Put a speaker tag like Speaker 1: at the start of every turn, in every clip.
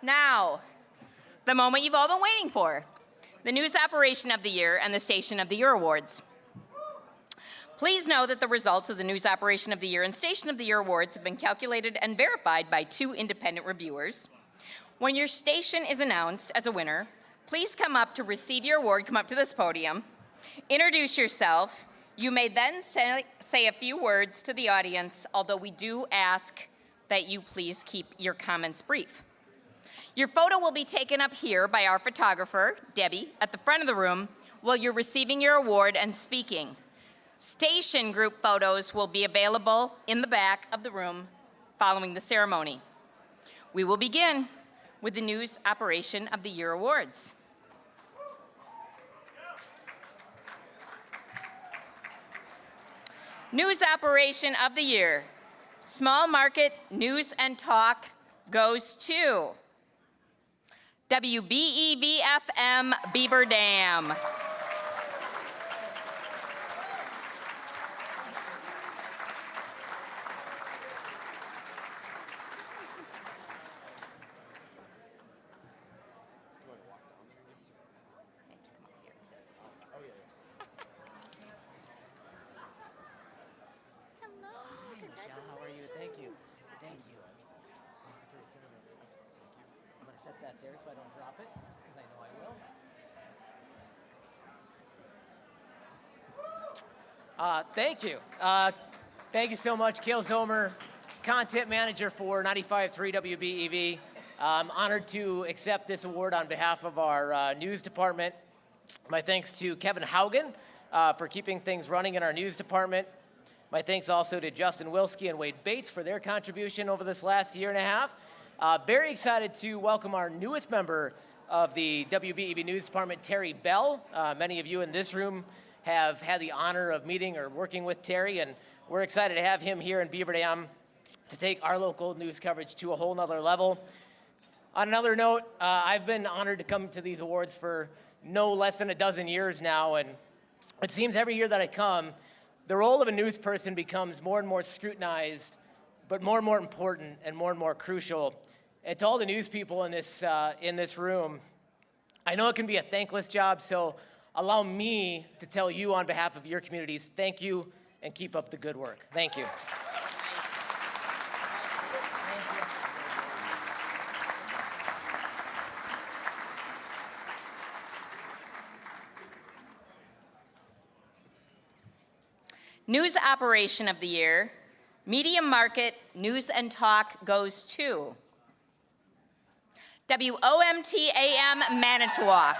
Speaker 1: Now, the moment you've all been waiting for, the News Operation of the Year and the Station of the Year Awards. Please know that the results of the News Operation of the Year and Station of the Year Awards have been calculated and verified by 2 independent reviewers. When your station is announced as a winner, please come up to receive your award, come up to this podium, introduce yourself. You may then say a few words to the audience, although we do ask that you please keep your comments brief. Your photo will be taken up here by our photographer, Debbie, at the front of the room while you're receiving your award and speaking. Station group photos will be available in the back of the room following the ceremony. We will begin with the News Operation of the Year Awards. News Operation of the Year, Small Market News and Talk goes to WBEV-FM Beaver Dam.
Speaker 2: There so I don't drop it, because I know I will. Thank you. Thank you so much, Kale Zomer, Content Manager for 95.3 WBEV. I'm honored to accept this award on behalf of our news department. My thanks to Kevin Haugen for keeping things running in our news department. My thanks also to Justin Wilski and Wade Bates for their contribution over this last year and a half. Very excited to welcome our newest member of the WBEV News Department, Terry Bell. Many of you in this room have had the honor of meeting or working with Terry, and we're excited to have him here in Beaver Dam to take our local news coverage to a whole nother level. On another note, I've been honored to come to these awards for no less than a dozen years now, and it seems every year that I come, the role of a news person becomes more and more scrutinized, but more and more important and more crucial. And to all the news people in this room, I know it can be a thankless job, so allow me to tell you on behalf of your communities, thank you and keep up the good work. Thank you.
Speaker 1: News Operation of the Year, Medium Market News and Talk goes to WOMT-AM Manitowoc.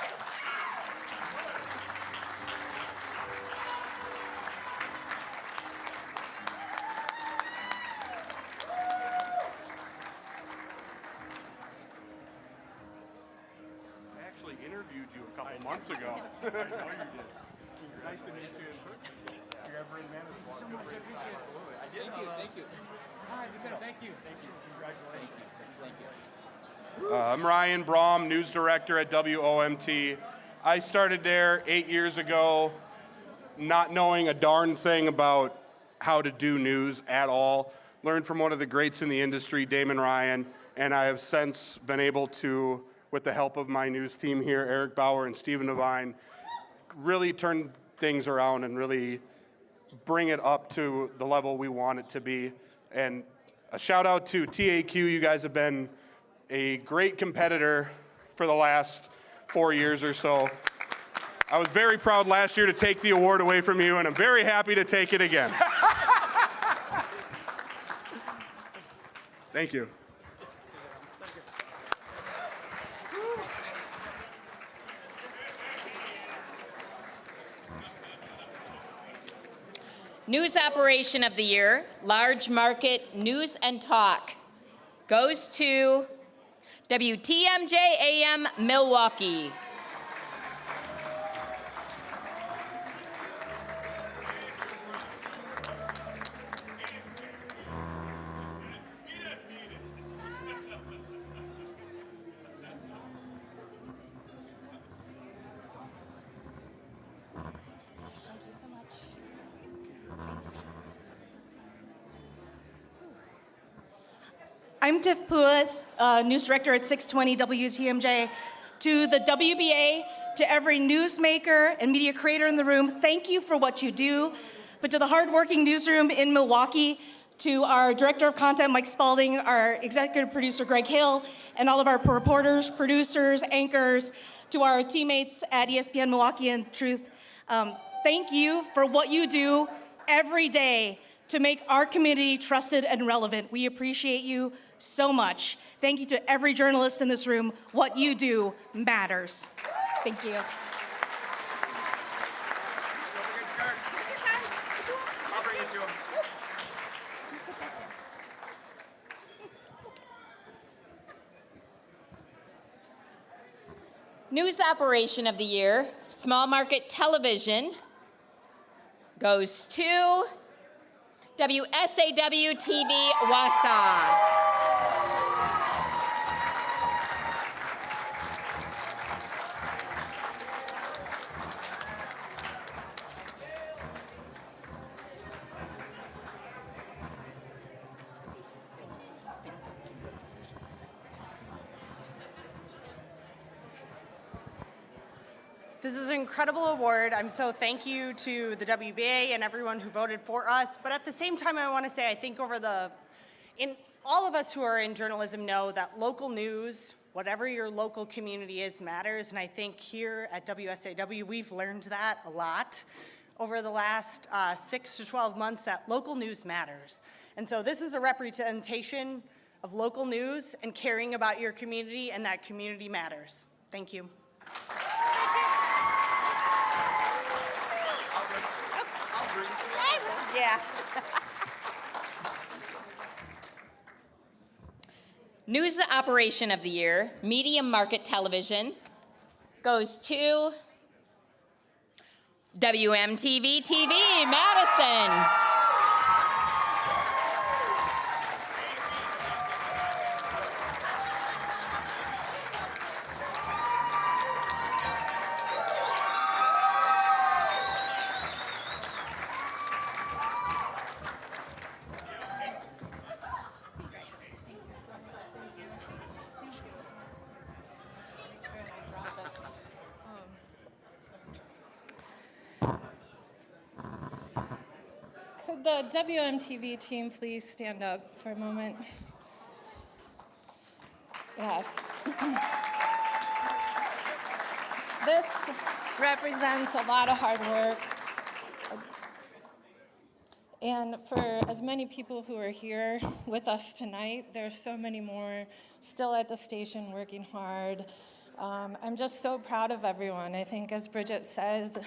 Speaker 3: I actually interviewed you a couple months ago. I know you did. Nice to meet you in person. You're ever in Manitowoc. Thank you so much. I appreciate it. Absolutely. I did. Thank you. Hi, thank you. Thank you. Congratulations. Thank you. I'm Ryan Braum, news director at WOMT. I started there 8 years ago, not knowing a darn thing about how to do news at all. Learned from one of the greats in the industry, Damon Ryan, and I have since been able to, with the help of my news team here, Eric Bauer and Stephen Devine, really turn things around and really bring it up to the level we want it to be. And a shout out to TAQ, you guys have been a great competitor for the last 4 years or so. I was very proud last year to take the award away from you, and I'm very happy to take it again. Thank you.
Speaker 1: News Operation of the Year, Large Market News and Talk goes to WTMJ-AM Milwaukee.
Speaker 4: I'm Tiff Puas, news director at 620 WTMJ. To the WBA, to every newsmaker and media creator in the room, thank you for what you do. But to the hardworking newsroom in Milwaukee, to our director of content, Mike Spalding, our executive producer, Greg Hill, and all of our reporters, producers, anchors, to our teammates at ESPN Milwaukee and Truth, thank you for what you do every day to make our community trusted and relevant. We appreciate you so much. Thank you to every journalist in this room. What you do matters. Thank you.
Speaker 3: I'll bring it to him.
Speaker 1: News Operation of the Year, Small Market Television, goes to WSAW TV Wausau.
Speaker 5: This is an incredible award. I'm so thank you to the WBA and everyone who voted for us. But at the same time, I want to say I think all of us who are in journalism know that local news, whatever your local community is, matters. And I think here at WSAW, we've learned that a lot over the last 6 to 12 months, that local news matters. And so this is a representation of local news and caring about your community, and that community matters. Thank you.
Speaker 1: Yeah. News Operation of the Year, Medium Market Television, goes to WMTV TV, Madison.
Speaker 6: Could the WMTV team please stand up for a moment? Yes. This represents a lot of hard work. And for as many people who are here with us tonight, there's so many more still at the station working hard. I'm just so proud of everyone. I think, as Bridget says,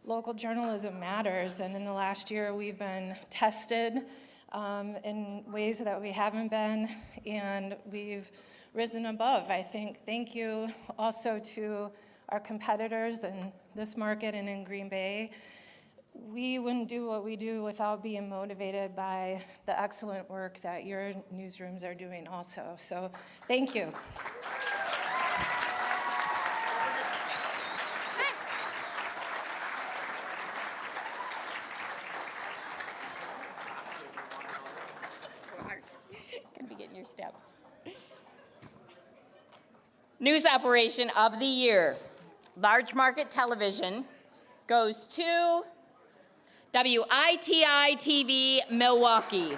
Speaker 6: local journalism matters, and in the last year we've been tested in ways that we haven't been, and we've risen above, I think. Thank you also to our competitors in this market and in Green Bay. We wouldn't do what we do without being motivated by the excellent work that your newsrooms are doing also. So thank you.
Speaker 1: Gonna be getting your steps. News Operation of the Year, Large Market Television, goes to WITI TV Milwaukee.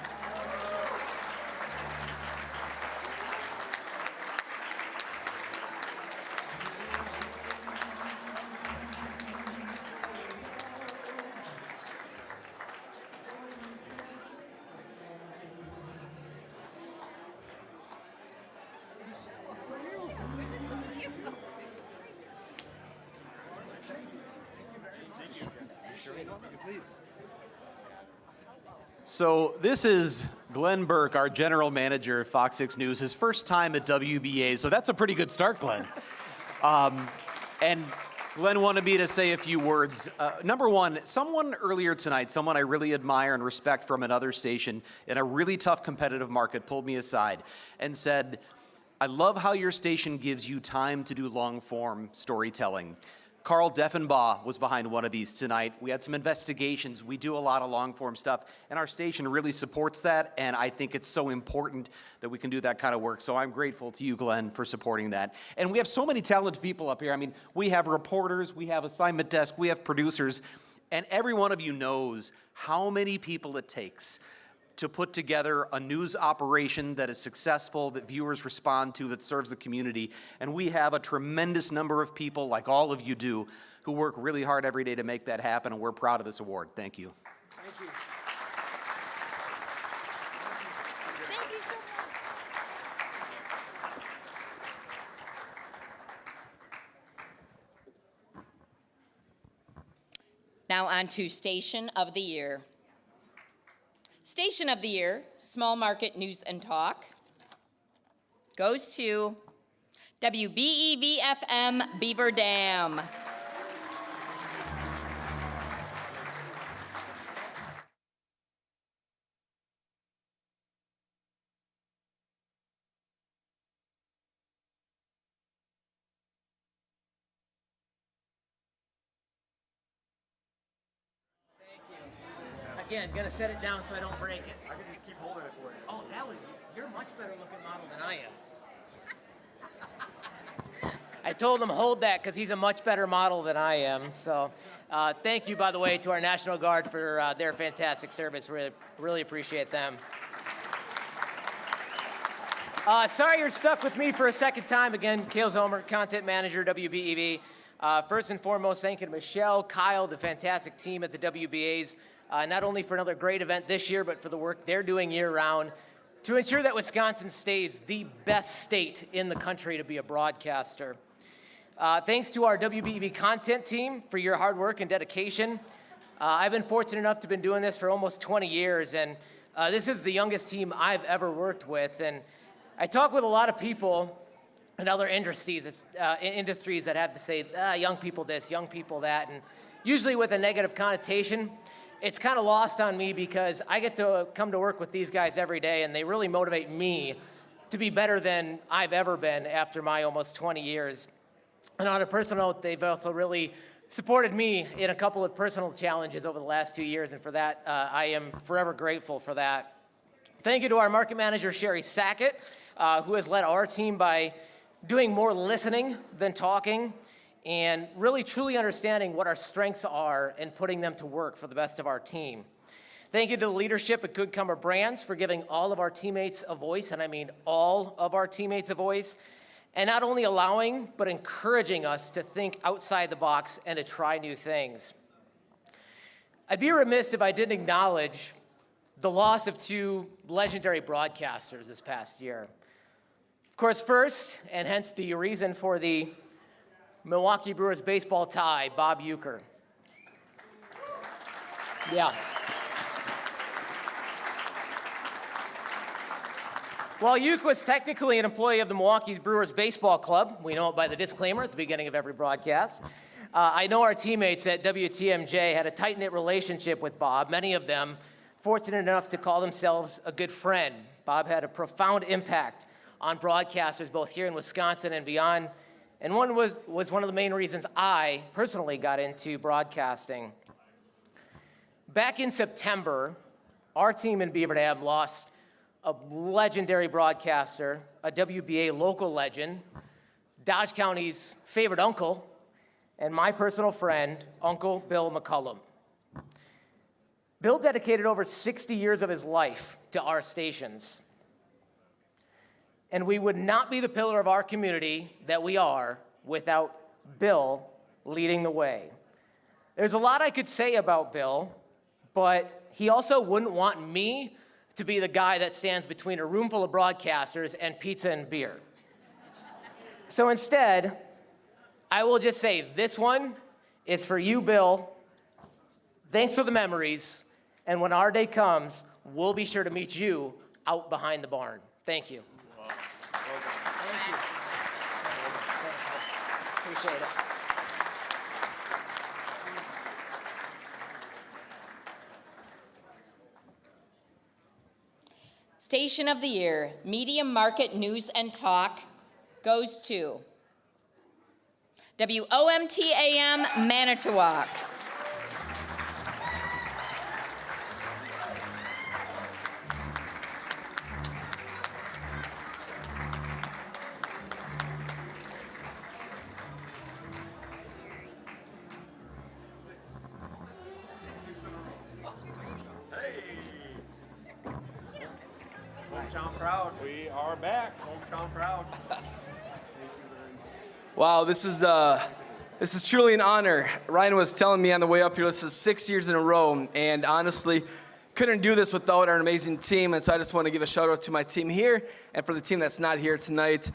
Speaker 7: So this is Glenn Burke, our general manager of Fox 6 News, his first time at WBA, so that's a pretty good start, Glenn. And Glenn wanted me to say a few words. Number one, someone earlier tonight, someone I really admire and respect from another station in a really tough competitive market, pulled me aside and said, I love how your station gives you time to do long-form storytelling. Carl Deffenbaugh was behind one of these tonight. We had some investigations. We do a lot of long-form stuff, and our station really supports that, and I think it's so important that we can do that kind of work. So I'm grateful to you, Glenn, for supporting that. And we have so many talented people up here. I mean, we have reporters, we have assignment desk, we have producers, and every one of you knows how many people it takes to put together a news operation that is successful, that viewers respond to, that serves the community. And we have a tremendous number of people, like all of you do, who work really hard every day to make that happen, and we're proud of this award. Thank you.
Speaker 2: Thank you.
Speaker 1: Thank you so much. Now on to Station of the Year. Station of the Year, Small Market News and Talk, goes to WBEV-FM Beaver Dam.
Speaker 2: Again, gonna set it down so I don't break it.
Speaker 3: I can just keep holding it for you.
Speaker 2: Oh, that would, you're a much better looking model than I am. I told him hold that because he's a much better model than I am. So thank you, by the way, to our National Guard for their fantastic service. Really appreciate them. Sorry you're stuck with me for a second time. Again, Cale Zomer, Content Manager, WBEV. First and foremost, thank you to Michelle, Kyle, the fantastic team at the WBAs. Not only for another great event this year, but for the work they're doing year-round to ensure that Wisconsin stays the best state in the country to be a broadcaster. Thanks to our WBEV content team for your hard work and dedication. I've been fortunate enough to have been doing this for almost 20 years, and this is the youngest team I've ever worked with. And I talk with a lot of people in other industries that have to say, young people this, young people that, and usually with a negative connotation. It's kind of lost on me because I get to come to work with these guys every day, and they really motivate me to be better than I've ever been after my almost 20 years. And on a personal note, they've also really supported me in a couple of personal challenges over the last 2 years, and for that, I am forever grateful for that. Thank you to our market manager, Sherry Sackett, who has led our team by doing more listening than talking, and really truly understanding what our strengths are and putting them to work for the best of our team. Thank you to the leadership at Good Comer Brands for giving all of our teammates a voice, and I mean all of our teammates a voice, and not only allowing, but encouraging us to think outside the box and to try new things. I'd be remiss if I didn't acknowledge the loss of two legendary broadcasters this past year. Of course, first, and hence the reason for the Milwaukee Brewers baseball tie, Bob Uecker. Yeah. While Uecker was technically an employee of the Milwaukee Brewers Baseball Club, we know it by the disclaimer at the beginning of every broadcast, I know our teammates at WTMJ had a tight-knit relationship with Bob, many of them fortunate enough to call themselves a good friend. Bob had a profound impact on broadcasters both here in Wisconsin and beyond, and one was one of the main reasons I personally got into broadcasting. Back in September, our team in Beaver Dam lost a legendary broadcaster, a WBA local legend, Dodge County's favorite uncle, and my personal friend, Uncle Bill McCullum. Bill dedicated over 60 years of his life to our stations. And we would not be the pillar of our community that we are without Bill leading the way. There's a lot I could say about Bill, but he also wouldn't want me to be the guy that stands between a room full of broadcasters and pizza and beer. So instead, I will just say this one is for you, Bill. Thanks for the memories. And when our day comes, we'll be sure to meet you out behind the barn. Thank you. Thank you. Appreciate it.
Speaker 1: Station of the Year, Medium Market News and Talk, goes to WOMTAM Manitowoc.
Speaker 3: Hometown proud. We are back. Hometown proud.
Speaker 8: Wow, this is truly an honor. Ryan was telling me on the way up here, this is 6 years in a row, and honestly, couldn't do this without our amazing team, and so I just want to give a shout out to my team here, and for the team that's not here tonight.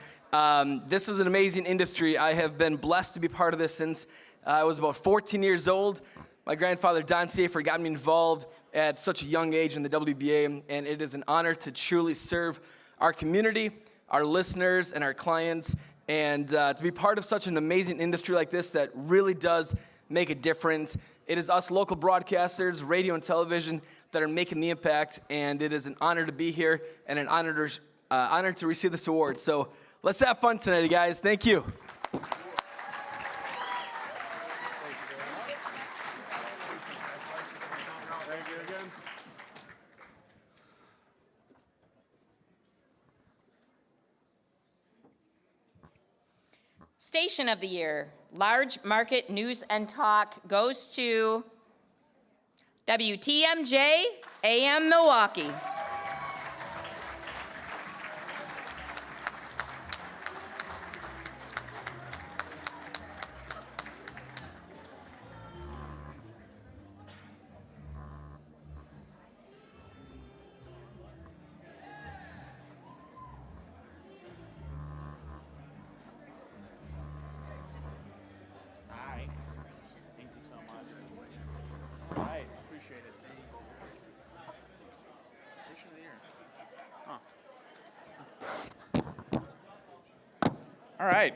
Speaker 8: This is an amazing industry. I have been blessed to be part of this since I was about 14 years old. My grandfather, Don Safer, got me involved at such a young age in the WBA, and it is an honor to truly serve our community, our listeners, and our clients, and to be part of such an amazing industry like this that really does make a difference. It is us local broadcasters, radio and television, that are making the impact, and it is an honor to be here and an honor to receive this award. So let's have fun tonight, guys. Thank you.
Speaker 3: Thank you again.
Speaker 1: Station of the Year, Large Market News and Talk goes to WTMJ AM Milwaukee.
Speaker 3: Hi. Thank you so much. Hi. Appreciate it. Station of the year. All right.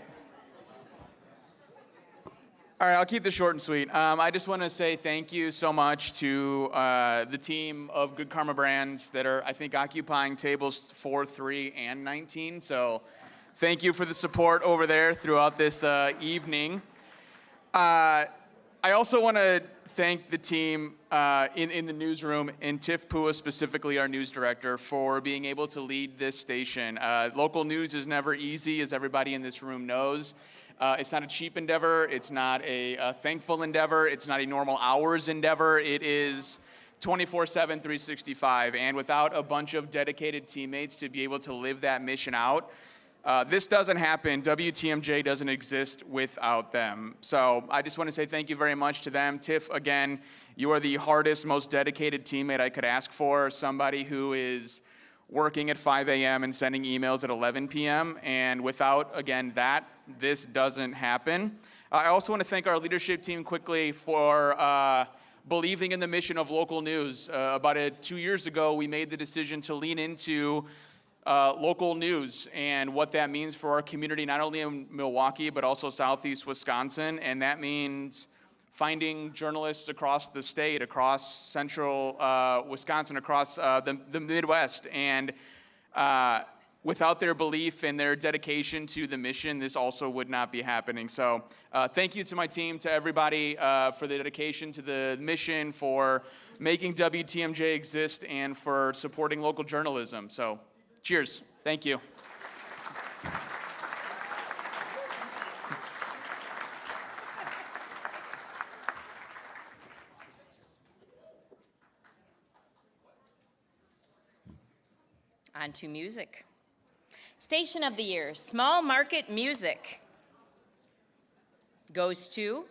Speaker 3: All right, I'll keep this short and sweet. I just want to say thank you so much to the team of Good Karma Brands that are, I think, occupying tables 4, 3, and 19. So thank you for the support over there throughout this evening. I also want to thank the team in the newsroom, and Tiff Pua specifically, our news director, for being able to lead this station. Local news is never easy, as everybody in this room knows. It's not a cheap endeavor. It's not a thankful endeavor. It's not a normal hours endeavor. It is 24/7, 365. And without a bunch of dedicated teammates to be able to live that mission out, this doesn't happen. WTMJ doesn't exist without them. So I just want to say thank you very much to them. Tiff, again, you are the hardest, most dedicated teammate I could ask for. Somebody who is working at 5 a.m. and sending emails at 11 p.m. And without, again, that, this doesn't happen. I also want to thank our leadership team quickly for believing in the mission of local news. About 2 years ago, we made the decision to lean into local news and what that means for our community, not only in Milwaukee, but also Southeast Wisconsin. And that means finding journalists across the state, across central Wisconsin, across the Midwest. And without their belief and their dedication to the mission, this also would not be happening. So thank you to my team, to everybody for the dedication to the mission, for making WTMJ exist, and for supporting local journalism. So cheers. Thank you.
Speaker 1: On to music. Station of the Year, Small Market Music goes to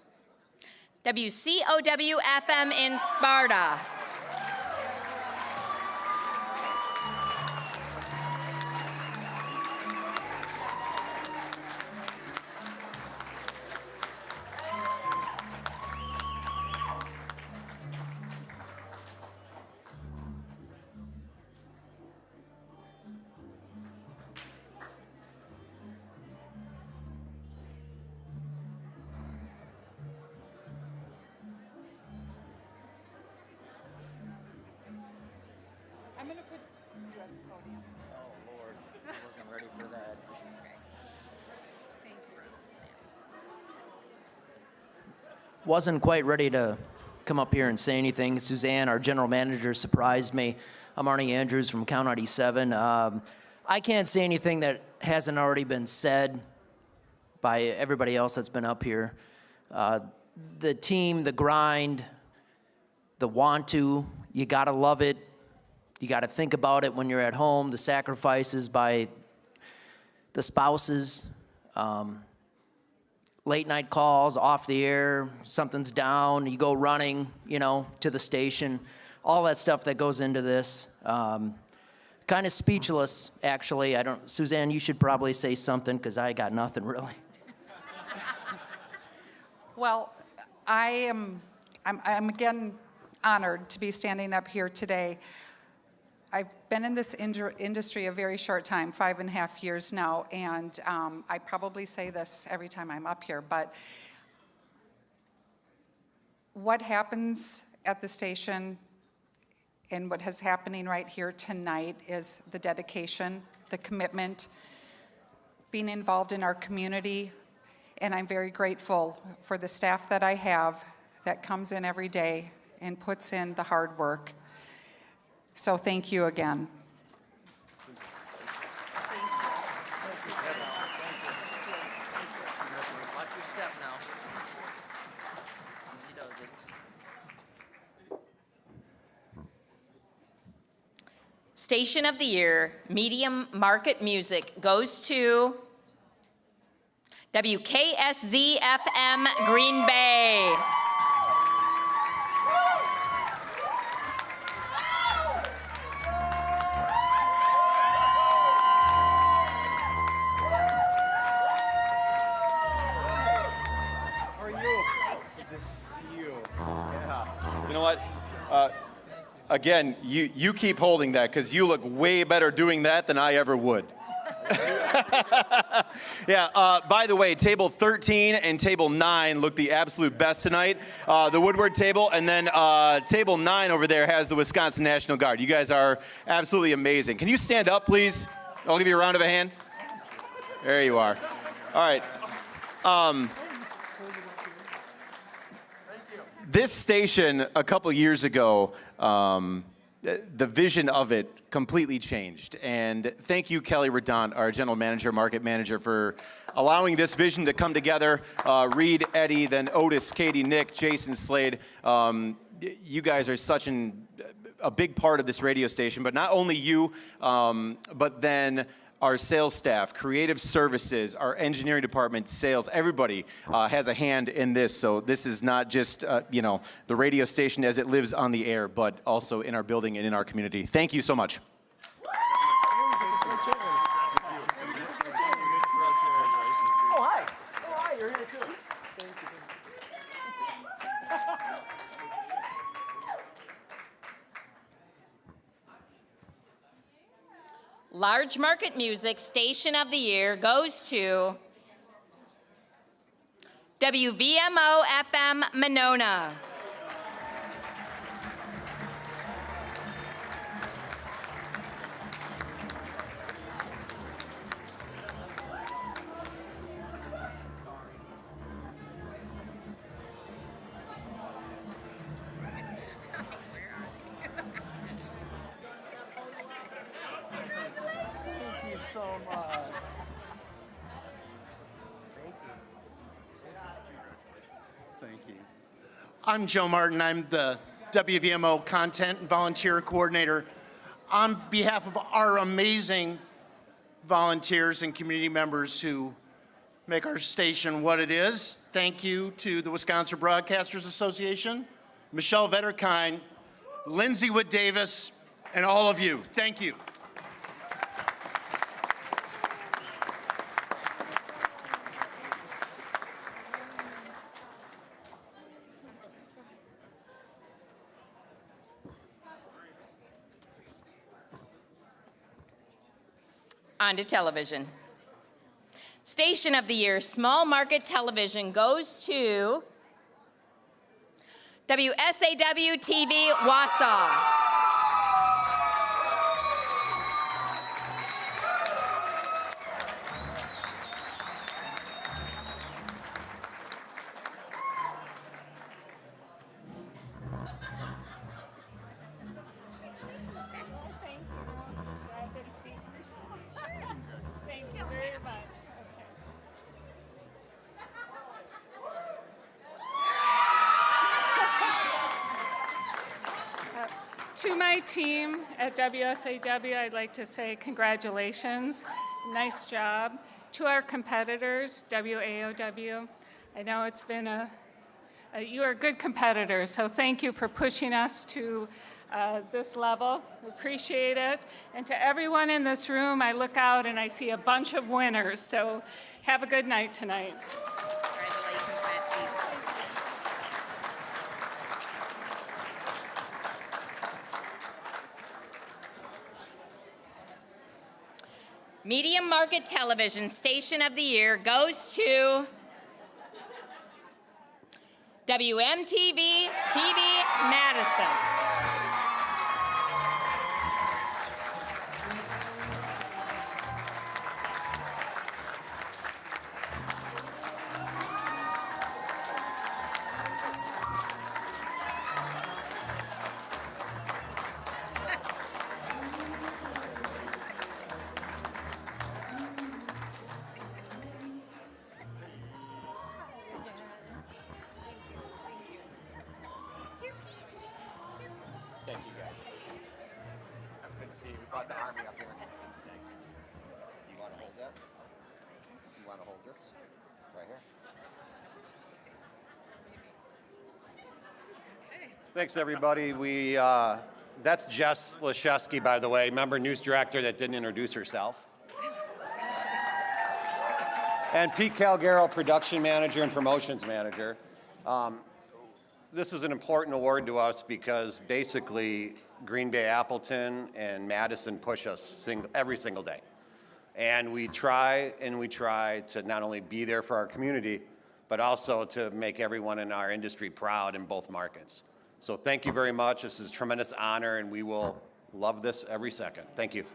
Speaker 1: WCOW-FM in Sparta.
Speaker 6: I'm gonna put you at the podium.
Speaker 2: Oh, Lord. I wasn't ready for that.
Speaker 6: Thank you.
Speaker 9: wasn't quite ready to come up here and say anything. Suzanne, our general manager, surprised me. I'm Arnie Andrews from Count 97. I can't say anything that hasn't already been said by everybody else that's been up here. The team, the grind, the want to, you gotta love it. You gotta think about it when you're at home, the sacrifices by the spouses, late night calls, off the air, something's down, you go running, to the station, all that stuff that goes into this. Kind of speechless, actually. Suzanne, you should probably say something because I got nothing really.
Speaker 10: Well, I'm again honored to be standing up here today. I've been in this industry a very short time, 5.5 years now, and I probably say this every time I'm up here, but what happens at the station and what is happening right here tonight is the dedication, the commitment, being involved in our community, and I'm very grateful for the staff that I have that comes in every day and puts in the hard work. So thank you again.
Speaker 9: Watch your step now. Easy does it.
Speaker 1: Station of the Year, Medium Market Music, goes to WKSZ-FM Green Bay.
Speaker 3: How are you? Good to see you. Yeah. You know what? Again, you keep holding that because you look way better doing that than I ever would. Yeah, by the way, table 13 and table 9 look the absolute best tonight. The Woodward table, and then table 9 over there has the Wisconsin National Guard. You guys are absolutely amazing. Can you stand up, please? I'll give you a round of a hand. There you are. All right. This station, a couple years ago, the vision of it completely changed. And thank you, Kelly Redant, our general manager, market manager, for allowing this vision to come together. Reed, Eddie, then Otis, Katie, Nick, Jason, Slade. You guys are such a big part of this radio station, but not only you, but then our sales staff, creative services, our engineering department, sales, everybody has a hand in this. So this is not just, the radio station as it lives on the air, but also in our building and in our community. Thank you so much.
Speaker 9: Oh, hi. Oh, hi, you're here too. Thank you.
Speaker 1: Large Market Music Station of the Year goes to WVMO FM Monona.
Speaker 9: So much.
Speaker 11: Thank you. I'm Joe Martin. I'm the WVMO Content and Volunteer Coordinator. On behalf of our amazing volunteers and community members who make our station what it is, thank you to the Wisconsin Broadcasters Association, Michelle Vetterkind, Lindsay Wood Davis, and all of you. Thank you.
Speaker 1: On to television. Station of the Year, Small Market Television, goes to WSAW-TV Wausau.
Speaker 12: To my team at WSAW, I'd like to say congratulations. Nice job. To our competitors, WAOW, I know it's been you are good competitors, so thank you for pushing us to this level. Appreciate it. And to everyone in this room, I look out and I see a bunch of winners, so have a good night tonight.
Speaker 1: Congratulations, Betsy. Medium Market Television Station of the Year goes to WMTV TV Madison.
Speaker 13: Thank you, guys. I'm sick to see you. We brought the army up here. Thanks. You want to hold that? You want to hold this? Right here.
Speaker 14: Thanks, everybody. That's Jess Leszewski, by the way, member news director that didn't introduce herself. And Pete Calgaro, production manager and promotions manager. This is an important award to us because basically Green Bay, Appleton, and Madison push us every single day. And we try to not only be there for our community, but also to make everyone in our industry proud in both markets. So thank you very much. This is a tremendous honor, and we will love this every second. Thank you.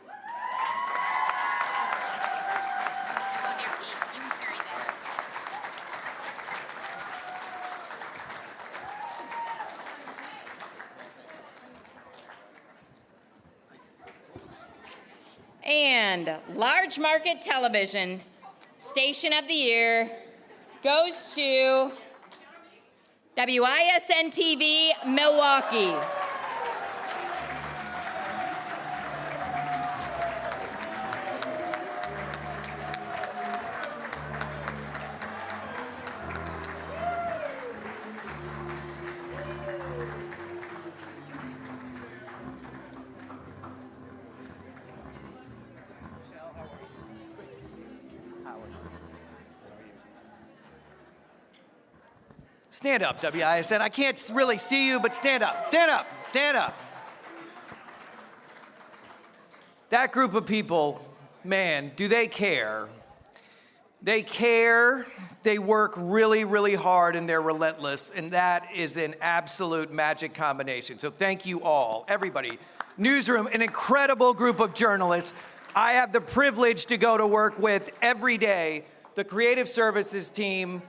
Speaker 1: And Large Market Television Station of the Year goes to WISN TV Milwaukee.
Speaker 15: Stand up, WISN. I can't really see you, but stand up, stand up, stand up. That group of people, man, do they care? They care, they work really, really hard, and they're relentless, and that is an absolute magic combination. So thank you all, everybody. Newsroom, an incredible group of journalists. I have the privilege to go to work with every day, the creative services team,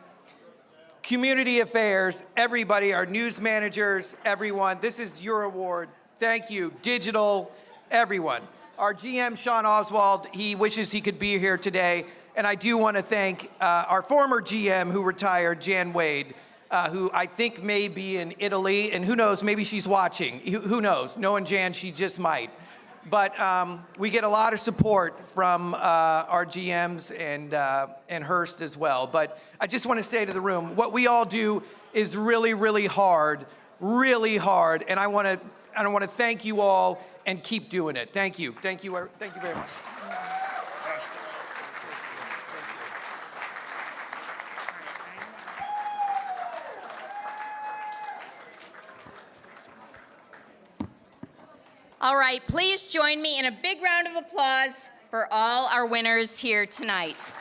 Speaker 15: community affairs, everybody, our news managers, everyone. This is your award. Thank you. Digital, everyone. Our GM, Sean Oswald, he wishes he could be here today. And I do want to thank our former GM who retired, Jan Wade, who I think may be in Italy. And who knows, maybe she's watching. Who knows? Knowing Jan, she just might. But we get a lot of support from our GMs and Hearst as well. But I just want to say to the room, what we all do is really, really hard, really hard. And I want to thank you all and keep doing it. Thank you. Thank you very much.
Speaker 1: All right, please join me in a big round of applause for all our winners here tonight.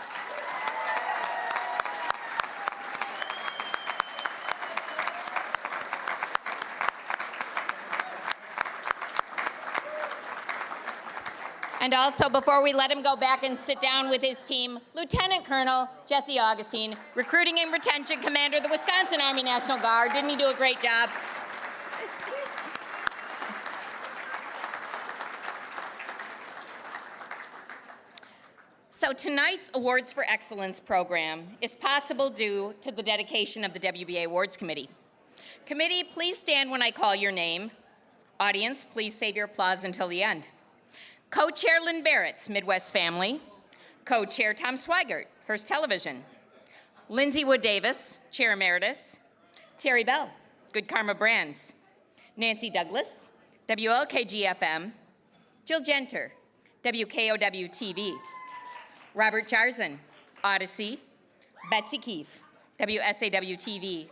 Speaker 1: And also, before we let him go back and sit down with his team, Lieutenant Colonel Jesse Augustine, Recruiting and Retention Commander of the Wisconsin Army National Guard. Didn't he do a great job? So tonight's Awards for Excellence program is possible due to the dedication of the WBA Awards Committee. Committee, please stand when I call your name. Audience, please save your applause until the end. Co-Chair Lynn Barrett's Midwest Family. Co-Chair Tom Swigert, Hearst Television. Lindsay Wood Davis, Chair Emeritus. Terry Bell, Good Karma Brands. Nancy Douglas, WLKG-FM. Jill Genter, WKOW-TV. Robert Jarzin, Odyssey. Betsy Keefe, WSAW-TV.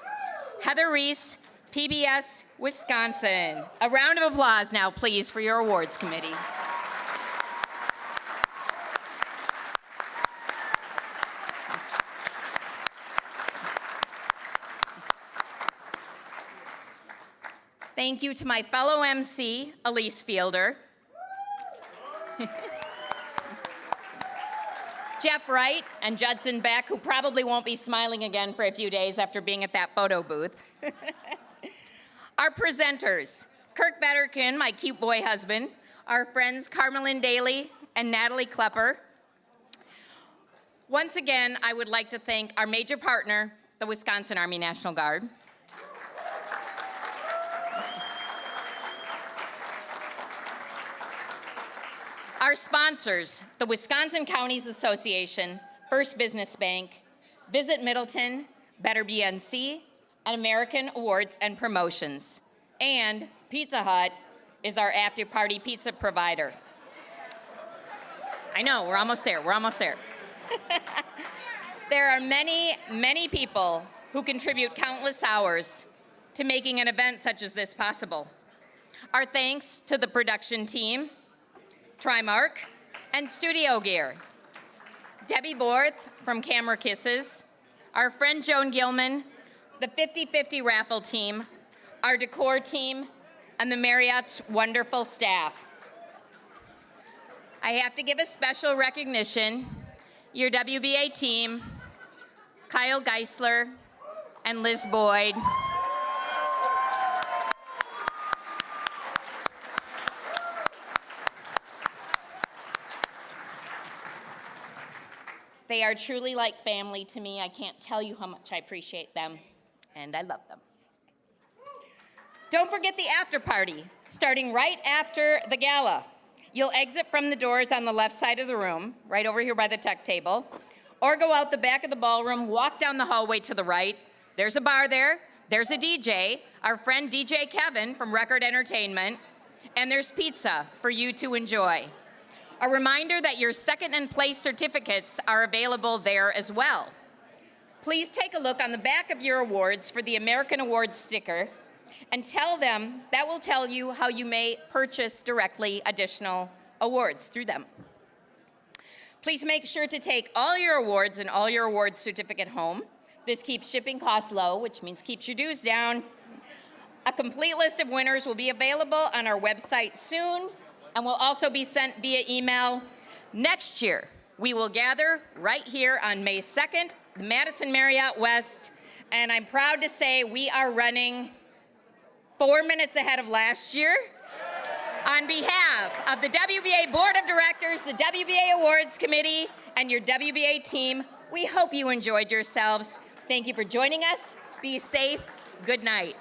Speaker 1: Heather Reese, PBS Wisconsin. A round of applause now, please, for your awards committee. Thank you to my fellow MC, Elise Fielder. Jeff Wright and Judson Beck, who probably won't be smiling again for a few days after being at that photo booth. Our presenters, Kirk Betterkin, my cute boy husband, our friends Carmelyn Daly and Natalie Klepper. Once again, I would like to thank our major partner, the Wisconsin Army National Guard. Our sponsors, the Wisconsin Counties Association, First Business Bank, Visit Middleton, Better BNC, and American Awards and Promotions. And Pizza Hut is our after-party pizza provider. I know, we're almost there, we're almost there. There are many, many people who contribute countless hours to making an event such as this possible. Our thanks to the production team, Trimark, and Studio Gear. Debbie Borth from Camera Kisses, our friend Joan Gilman, the 50/50 raffle team, our decor team, and the Marriott's wonderful staff. I have to give a special recognition, your WBA team, Kyle Geisler and Liz Boyd. They are truly like family to me. I can't tell you how much I appreciate them, and I love them. Don't forget the after party, starting right after the gala. You'll exit from the doors on the left side of the room, right over here by the tech table, or go out the back of the ballroom, walk down the hallway to the right. There's a bar there, there's a DJ, our friend DJ Kevin from Record Entertainment, and there's pizza for you to enjoy. A reminder that your second and place certificates are available there as well. Please take a look on the back of your awards for the American Awards sticker and tell them, that will tell you how you may purchase directly additional awards through them. Please make sure to take all your awards and all your awards certificate home. This keeps shipping costs low, which means keeps your dues down. A complete list of winners will be available on our website soon, and will also be sent via email. Next year, we will gather right here on May 2nd, the Madison Marriott West, and I'm proud to say we are running 4 minutes ahead of last year. On behalf of the WBA Board of Directors, the WBA Awards Committee, and your WBA team, we hope you enjoyed yourselves. Thank you for joining us. Be safe. Good night.